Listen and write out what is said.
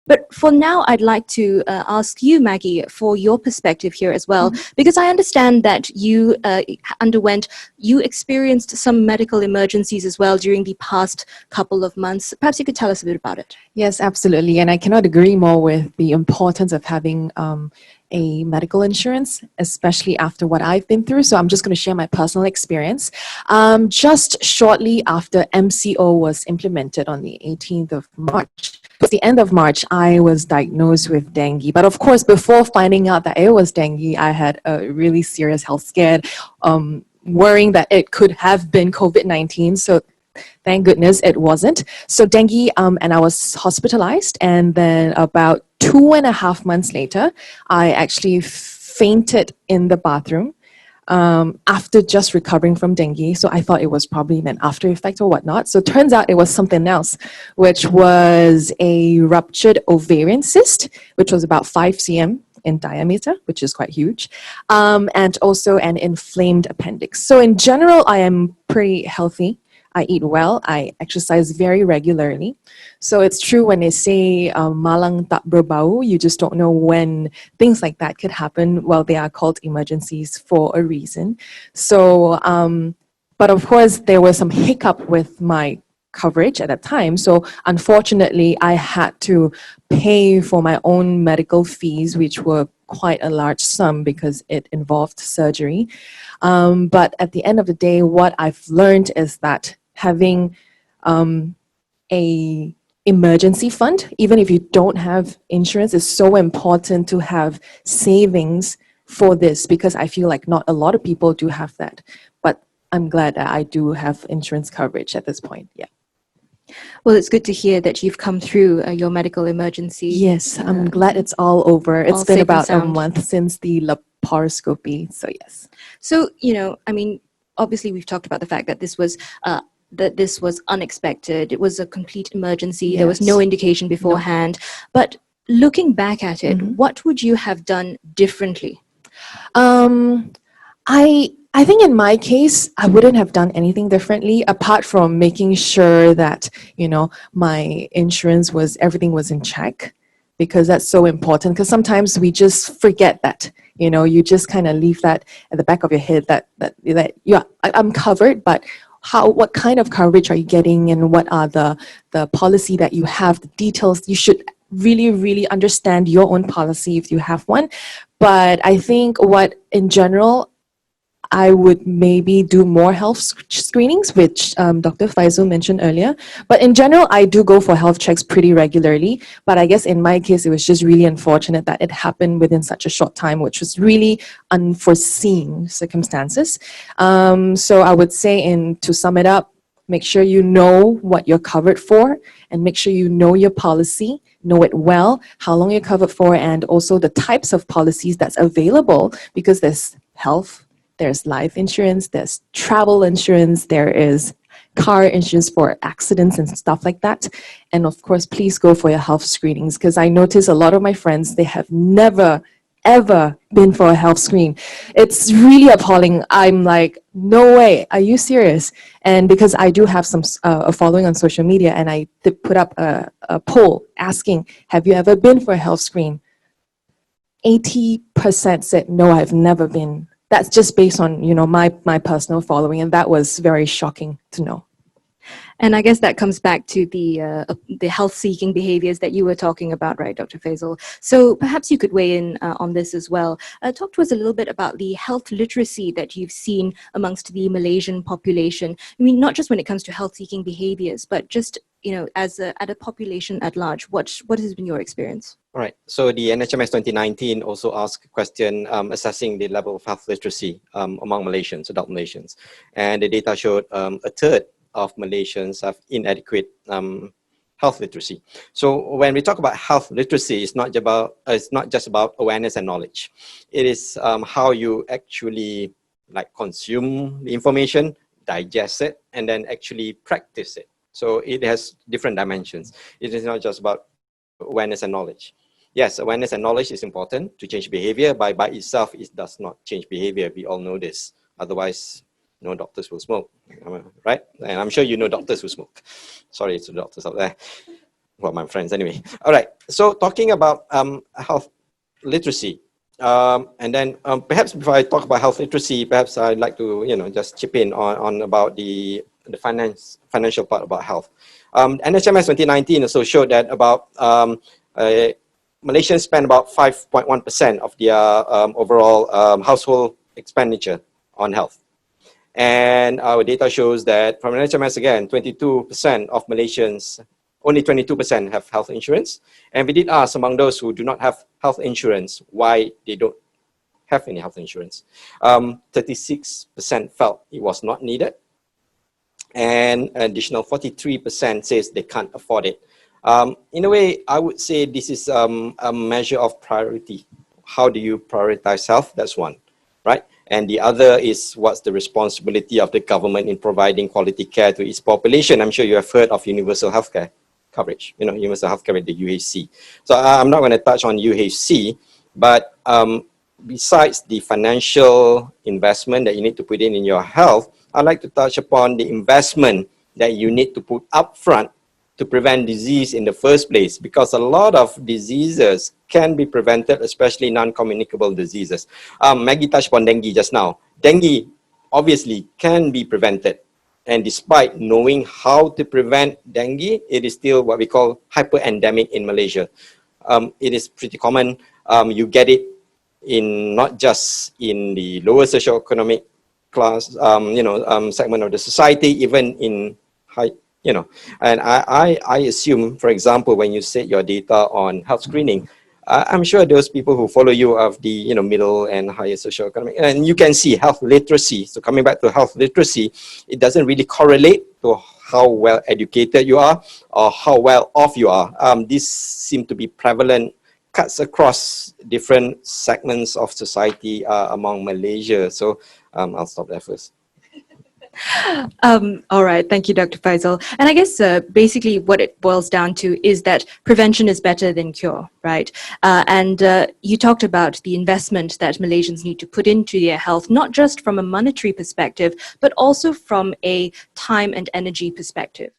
But for now, I'd like to ask you, Maggie, for your perspective here as well, because I understand that you you experienced some medical emergencies as well during the past couple of months. Perhaps you could tell us a bit about it. Yes, absolutely. And I cannot agree more with the importance of having a medical insurance, especially after what I've been through. So I'm just going to share my personal experience. Just shortly after MCO was implemented on the 18th of March, towards the end of March, I was diagnosed with dengue. But of course, before finding out that it was dengue, I had a really serious health scare, worrying that it could have been COVID-19. So thank goodness it wasn't. So dengue, and I was hospitalized. And then about 2.5 months later, I actually fainted in the bathroom after just recovering from dengue. So I thought it was probably an after effect or whatnot. So it turns out it was something else, which was a ruptured ovarian cyst, which was about 5 cm in diameter, which is quite huge, and also an inflamed appendix. So in general, I am pretty healthy. I eat well. I exercise very regularly. So it's true when they say malang tak berbau, you just don't know when things like that could happen. Well, they are called emergencies for a reason. So, but of course, there was some hiccup with my coverage at that time. So unfortunately, I had to pay for my own medical fees, which were quite a large sum because it involved surgery. But at the end of the day, what I've learned is that having a emergency fund, even if you don't have insurance, is so important to have savings for this, because I feel like not a lot of people do have that. But I'm glad that I do have insurance coverage at this point. Yeah. Well, it's good to hear that you've come through your medical emergency. Yes, I'm glad it's all over. It's been about a month since the laparoscopy, so yes. So, I mean, obviously we've talked about the fact that this was unexpected. It was a complete emergency. Yes. There was no indication beforehand. No. But looking back at it, what would you have done differently? I think in my case, I wouldn't have done anything differently apart from making sure that, my insurance everything was in check, because that's so important. Because sometimes we just forget that, you just kind of leave that at the back of your head that yeah, I'm covered, but what kind of coverage are you getting, and what are the policy that you have, the details. You should really, really understand your own policy if you have one. But I think in general, I would maybe do more health screenings, which Dr. Faisal mentioned earlier. But in general, I do go for health checks pretty regularly. But I guess in my case, it was just really unfortunate that it happened within such a short time, which was really unforeseen circumstances. So I would say, to sum it up, make sure you know what you're covered for, and make sure you know your policy, know it well, how long you're covered for, and also the types of policies that's available, because there's health, there's life insurance, there's travel insurance, there is car insurance for accidents and stuff like that. And of course, please go for your health screenings, because I notice a lot of my friends, they have never, ever been for a health screen. It's really appalling. I'm like, no way, are you serious? And because I do have a following on social media, and I did put up a poll asking, have you ever been for a health screen? 80% said, no, I've never been. That's just based on, my personal following, and that was very shocking to know. And I guess that comes back to the health-seeking behaviors that you were talking about, right, Dr. Faisal? So perhaps you could weigh in on this as well. Talk to us a little bit about the health literacy that you've seen amongst the Malaysian population. I mean, not just when it comes to health-seeking behaviors, but just, at a population at large. What has been your experience? All right. So the NHMS 2019 also asked a question assessing the level of health literacy among Malaysians, adult Malaysians. And the data showed a third of Malaysians have inadequate health literacy. So when we talk about health literacy, it's not just about awareness and knowledge. It is how you actually consume the information, digest it, and then actually practice it. So it has different dimensions. It is not just about awareness and knowledge. Yes, awareness and knowledge is important to change behavior. By itself, it does not change behavior. We all know this. Otherwise, no doctors will smoke, right? And I'm sure you know doctors who smoke. Sorry to doctors out there. well, my friends anyway. All right, so talking about health literacy, and then perhaps before I talk about health literacy, perhaps I'd like to, just chip in on about the financial part about health. NHMS 2019 also showed that about Malaysians spend about 5.1% of their overall household expenditure on health. And our data shows that from NHMS again, 22% of Malaysians, only 22% have health insurance. And we did ask among those who do not have health insurance why they don't have any health insurance. 36% felt it was not needed. And an additional 43% says they can't afford it. In a way, I would say this is a measure of priority. How do you prioritize health? That's one, right? And the other is what's the responsibility of the government in providing quality care to its population. I'm sure you have heard of universal healthcare coverage, universal healthcare with the UHC. So I'm not going to touch on UHC, but besides the financial investment that you need to put in your health, I'd like to touch upon the investment that you need to put upfront to prevent disease in the first place, because a lot of diseases can be prevented, especially non-communicable diseases. Maggie touched upon dengue just now. Dengue obviously can be prevented. And despite knowing how to prevent dengue, it is still what we call hyper-endemic in Malaysia. It is pretty common. You get it in not just in the lower socioeconomic class, segment of the society, even in high, and I assume, for example, when you set your data on health screening, I'm sure those people who follow you of the middle and higher socioeconomic, and you can see health literacy. So coming back to health literacy, it doesn't really correlate to how well educated you are or how well off you are. These seem to be prevalent, cuts across different segments of society among Malaysia. So I'll stop there first. All right, thank you, Dr. Faisal. And I guess basically what it boils down to is that prevention is better than cure, right? And you talked about the investment that Malaysians need to put into their health, not just from a monetary perspective, but also from a time and energy perspective.